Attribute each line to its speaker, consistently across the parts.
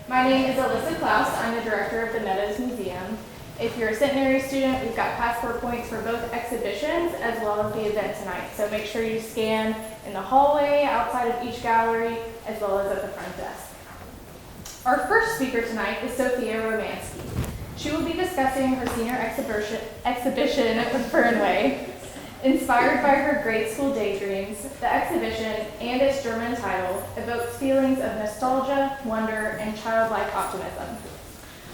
Speaker 1: My name is Alyssa Klaus. I'm the director of the Meadows Museum. If you're a centenary student, we've got passport points for both exhibitions as well as the event tonight. So make sure you scan in the hallway, outside of each gallery, as well as at the front desk. Our first speaker tonight is Sophia Romanski. She will be discussing her senior exhibition with Fernway. Inspired by her grade school daydreams, the exhibition and its German title evokes feelings of nostalgia, wonder, and childlike optimism.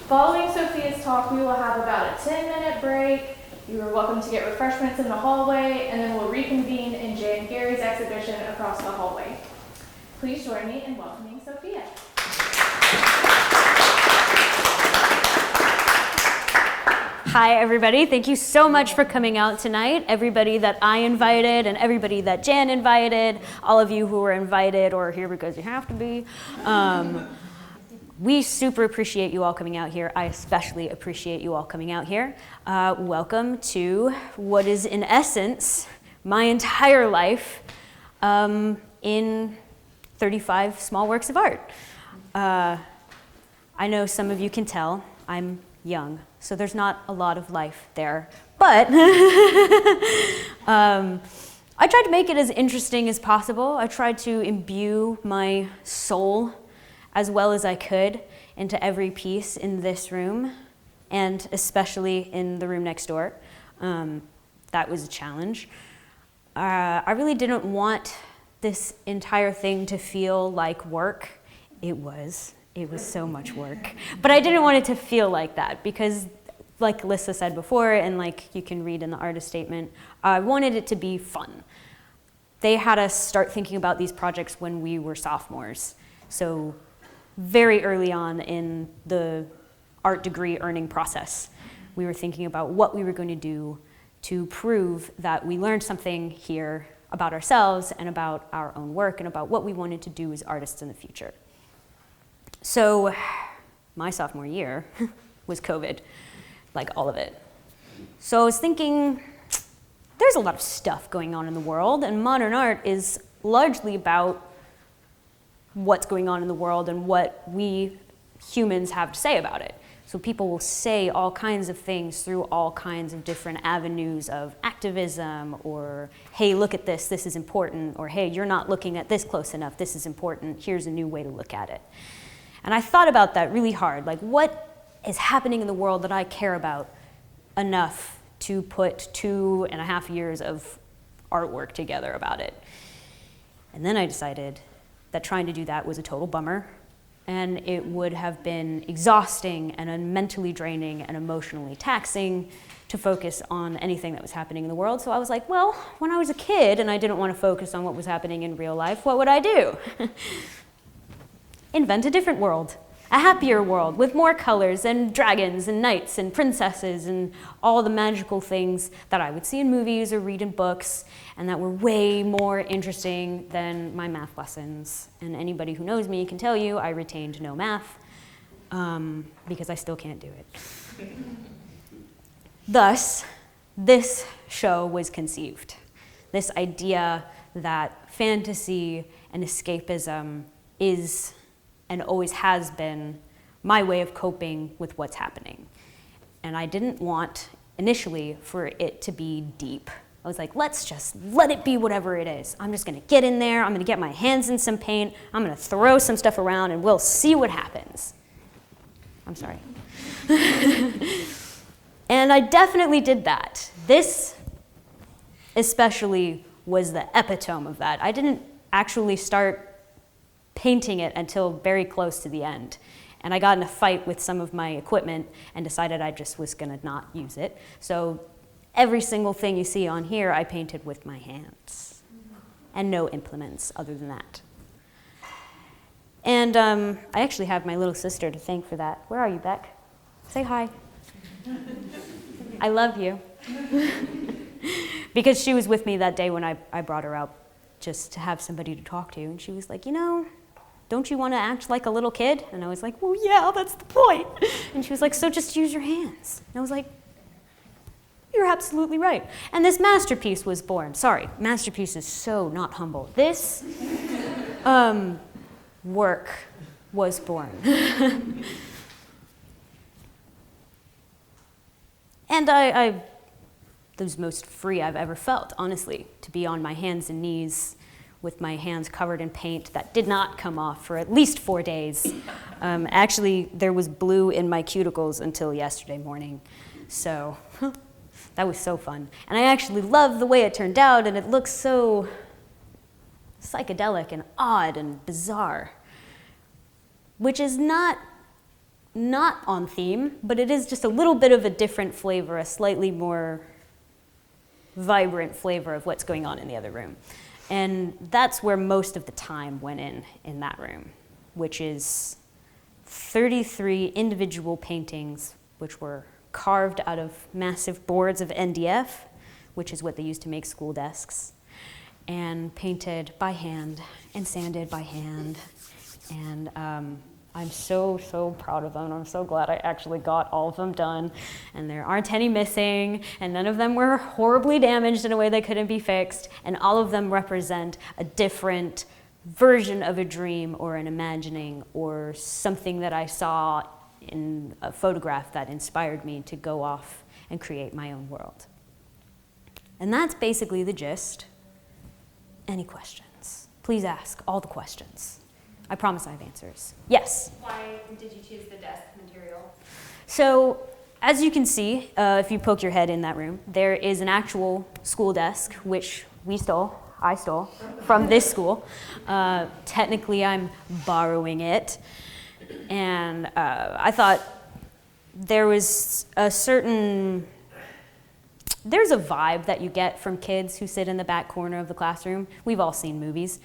Speaker 1: Following Sophia's talk, we will have about a 10-minute break. You are welcome to get refreshments in the hallway, and then we'll reconvene in Jan Gary's exhibition across the hallway. Please join me in welcoming Sophia.
Speaker 2: Hi, everybody. Thank you so much for coming out tonight. Everybody that I invited and everybody that Jan invited, all of you who were invited or are here because you have to be. We super appreciate you all coming out here. I especially appreciate you all coming out here. Welcome to what is, in essence, my entire life in 35 small works of art. I know some of you can tell I'm young, so there's not a lot of life there. But I tried to make it as interesting as possible. I tried to imbue my soul as well as I could into every piece in this room, and especially in the room next door. That was a challenge. I really didn't want this entire thing to feel like work. It was so much work. But I didn't want it to feel like that because, like Alyssa said before, and like you can read in the artist statement, I wanted it to be fun. They had us start thinking about these projects when we were sophomores. So very early on in the art degree earning process, we were thinking about what we were going to do to prove that we learned something here about ourselves and about our own work and about what we wanted to do as artists in the future. So my sophomore year was COVID, like all of it. So I was thinking, there's a lot of stuff going on in the world, and modern art is largely about what's going on in the world and what we humans have to say about it. So people will say all kinds of things through all kinds of different avenues of activism, or, hey, look at this is important, or hey, you're not looking at this close enough, this is important, here's a new way to look at it. And I thought about that really hard, like what is happening in the world that I care about enough to put 2.5 years of artwork together about it. And then I decided that trying to do that was a total bummer, and it would have been exhausting and mentally draining and emotionally taxing to focus on anything that was happening in the world. So I was like, well, when I was a kid and I didn't want to focus on what was happening in real life, what would I do? Invent a different world, a happier world with more colors and dragons and knights and princesses and all the magical things that I would see in movies or read in books, and that were way more interesting than my math lessons. And anybody who knows me can tell you I retained no math because I still can't do it. Thus, this show was conceived. This idea that fantasy and escapism is and always has been my way of coping with what's happening. And I didn't want initially for it to be deep. I was like, let's just let it be whatever it is. I'm just gonna get in there, I'm gonna get my hands in some paint, I'm gonna throw some stuff around and we'll see what happens. I'm sorry. And I definitely did that. This especially was the epitome of that. I didn't actually start painting it until very close to the end. And I got in a fight with some of my equipment and decided I just was gonna not use it. So every single thing you see on here, I painted with my hands and no implements other than that. And I actually have my little sister to thank for that. Where are you, Beck? Say hi. I love you. Because she was with me that day when I brought her out just to have somebody to talk to. And she was like, you know, don't you want to act like a little kid? And I was like, well, yeah, that's the point. And she was like, so just use your hands. And I was like, You're absolutely right. And this masterpiece was born. Sorry, masterpiece is so not humble. This work was born. And I was most free I've ever felt, honestly, to be on my hands and knees with my hands covered in paint that did not come off for at least 4 days. Actually, there was blue in my cuticles until yesterday morning. So that was so fun. And I actually love the way it turned out, and it looks so psychedelic and odd and bizarre, which is not on theme, but it is just a little bit of a different flavor, a slightly more vibrant flavor of what's going on in the other room. And that's where most of the time went in that room, which is 33 individual paintings, which were carved out of massive boards of NDF, which is what they use to make school desks, and painted by hand and sanded by hand. And I'm so proud of them. I'm so glad I actually got all of them done. And there aren't any missing, and none of them were horribly damaged in a way that couldn't be fixed. And all of them represent a different version of a dream or an imagining or something that I saw in a photograph that inspired me to go off and create my own world. And that's basically the gist. Any questions? Please ask all the questions. I promise I have answers. Yes?
Speaker 3: Why did you choose the desk material?
Speaker 2: So, as you can see, if you poke your head in that room, there is an actual school desk, which I stole from this school. Technically, I'm borrowing it. And I thought there's a vibe that you get from kids who sit in the back corner of the classroom. We've all seen movies.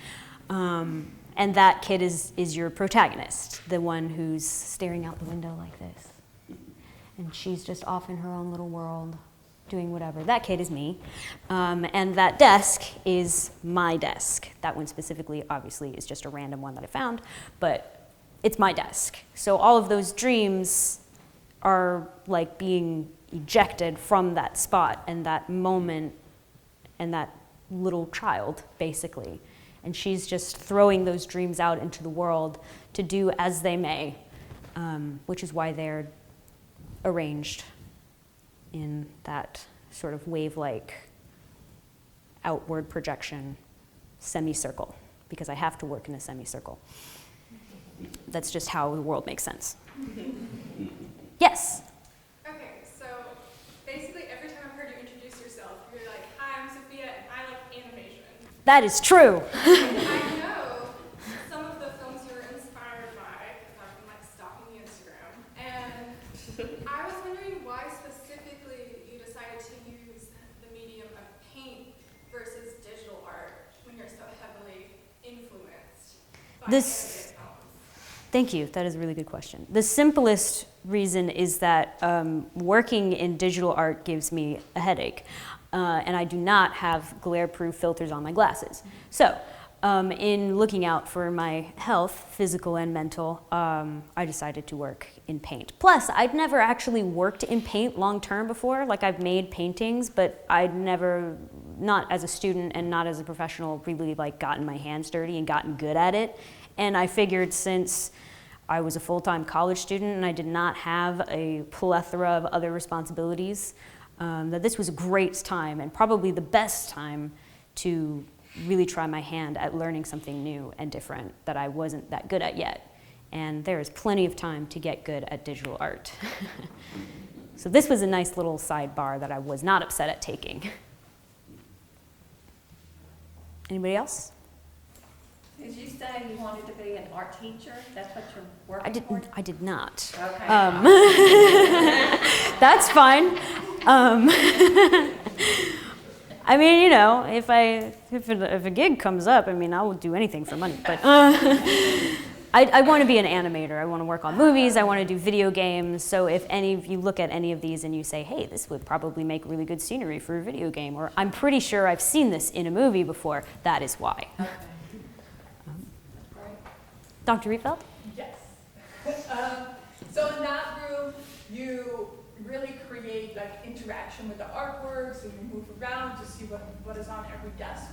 Speaker 2: And that kid is your protagonist, the one who's staring out the window like this. And she's just off in her own little world, doing whatever. That kid is me. And that desk is my desk. That one specifically, obviously, is just a random one that I found, but it's my desk. So all of those dreams are like being ejected from that spot and that moment and that little child, basically. And she's just throwing those dreams out into the world to do as they may, which is why they're arranged in that sort of wave-like outward projection semicircle, because I have to work in a semicircle. That's just how the world makes sense. Yes?
Speaker 4: Okay, so basically every time I've heard you introduce yourself, you're like, "Hi, I'm Sophia, and I like animation."
Speaker 2: That is true.
Speaker 4: I know some of the films you were inspired by, because I've been like stalking the Instagram, and I was wondering why specifically you decided to use the medium of paint versus digital art when you're so heavily influenced by animated films.
Speaker 2: Thank you. That is a really good question. The simplest reason is that working in digital art gives me a headache. And I do not have glare-proof filters on my glasses. So, in looking out for my health, physical and mental, I decided to work in paint. Plus, I'd never actually worked in paint long-term before. Like, I've made paintings, but I'd never, not as a student and not as a professional, really like gotten my hands dirty and gotten good at it. And I figured since I was a full-time college student and I did not have a plethora of other responsibilities, that this was a great time and probably the best time to really try my hand at learning something new and different that I wasn't that good at yet. And there is plenty of time to get good at digital art. So this was a nice little sidebar that I was not upset at taking. Anybody else?
Speaker 3: Did you say you wanted to be an art teacher? That's what you're working for?
Speaker 2: I did not.
Speaker 3: Okay.
Speaker 2: That's fine. I mean, you know, if a gig comes up, I mean, I will do anything for money. But I want to be an animator. I want to work on movies. I want to do video games. So if any of you look at any of these and you say, hey, this would probably make really good scenery for a video game, or I'm pretty sure I've seen this in a movie before, that is why.
Speaker 3: Okay.
Speaker 2: Dr. Riefeld?
Speaker 5: Yes. So in that room, you really create make like interaction with the artwork, so you move around to see what is on every desk.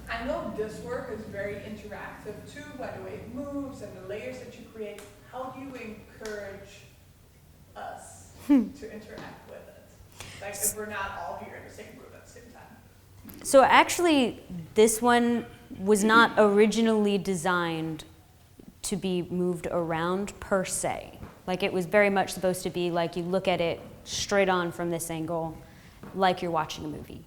Speaker 5: I know this work is very interactive too, by the way it moves and the layers that you create. How do you encourage us to interact with it? Like if we're not all here in the same room at the same time.
Speaker 2: So actually, this one was not originally designed to be moved around per se. Like it was very much supposed to be like you look at it straight on from this angle, like you're watching a movie.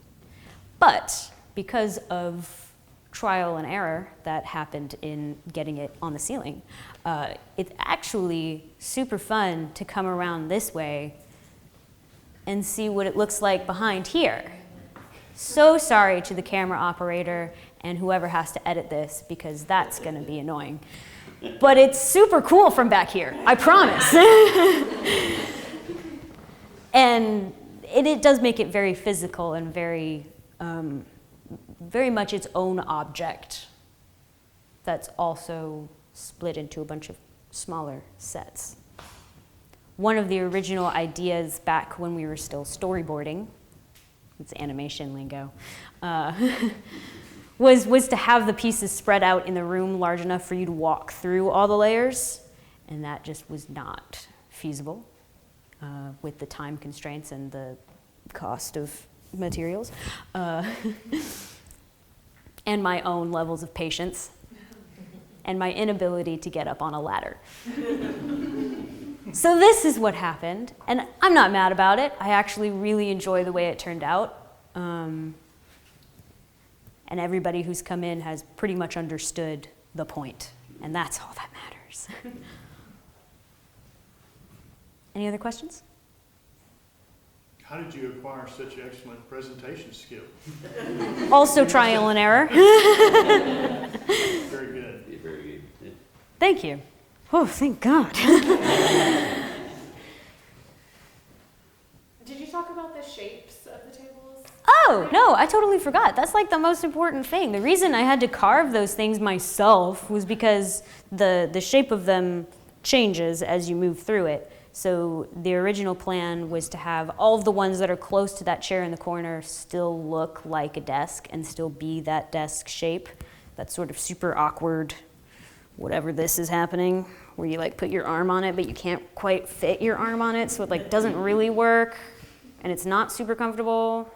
Speaker 2: But because of trial and error that happened in getting it on the ceiling, it's actually super fun to come around this way and see what it looks like behind here. So sorry to the camera operator and whoever has to edit this, because that's gonna be annoying. But it's super cool from back here, I promise. And it does make it very physical and very much its own object that's also split into a bunch of smaller sets. One of the original ideas back when we were still storyboarding, it's animation lingo, was to have the pieces spread out in the room large enough for you to walk through all the layers, and that just was not feasible with the time constraints and the cost of materials, and my own levels of patience, and my inability to get up on a ladder. So this is what happened, and I'm not mad about it. I actually really enjoy the way it turned out. And everybody who's come in has pretty much understood the point, and that's all that matters. Any other questions?
Speaker 6: How did you acquire such excellent presentation skill?
Speaker 2: Also trial and error.
Speaker 6: Very good.
Speaker 7: Yeah, very good. Yeah.
Speaker 2: Thank you. Oh, thank God.
Speaker 1: Did you talk about the shapes of the tables?
Speaker 2: Oh, no, I totally forgot. That's like the most important thing. The reason I had to carve those things myself was because the shape of them changes as you move through it. So the original plan was to have all of the ones that are close to that chair in the corner still look like a desk and still be that desk shape. That sort of super awkward, whatever this is happening, where you like put your arm on it, but you can't quite fit your arm on it, so it like doesn't really work, and it's not super comfortable.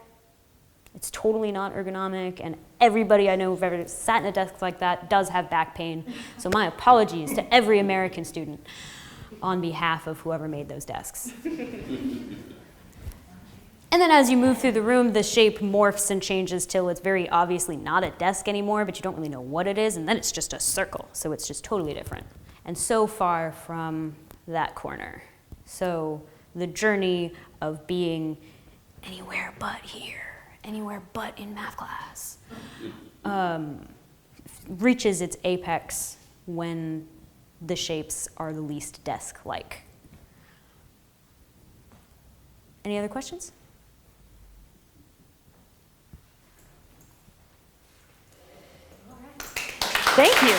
Speaker 2: It's totally not ergonomic, and everybody I know who've ever sat in a desk like that does have back pain. So my apologies to every American student on behalf of whoever made those desks. And then as you move through the room, the shape morphs and changes till it's very obviously not a desk anymore, but you don't really know what it is, and then it's just a circle, so it's just totally different. And so far from that corner. So the journey of being anywhere but here, anywhere but in math class, reaches its apex when the shapes are the least desk-like. Any other questions? Thank you.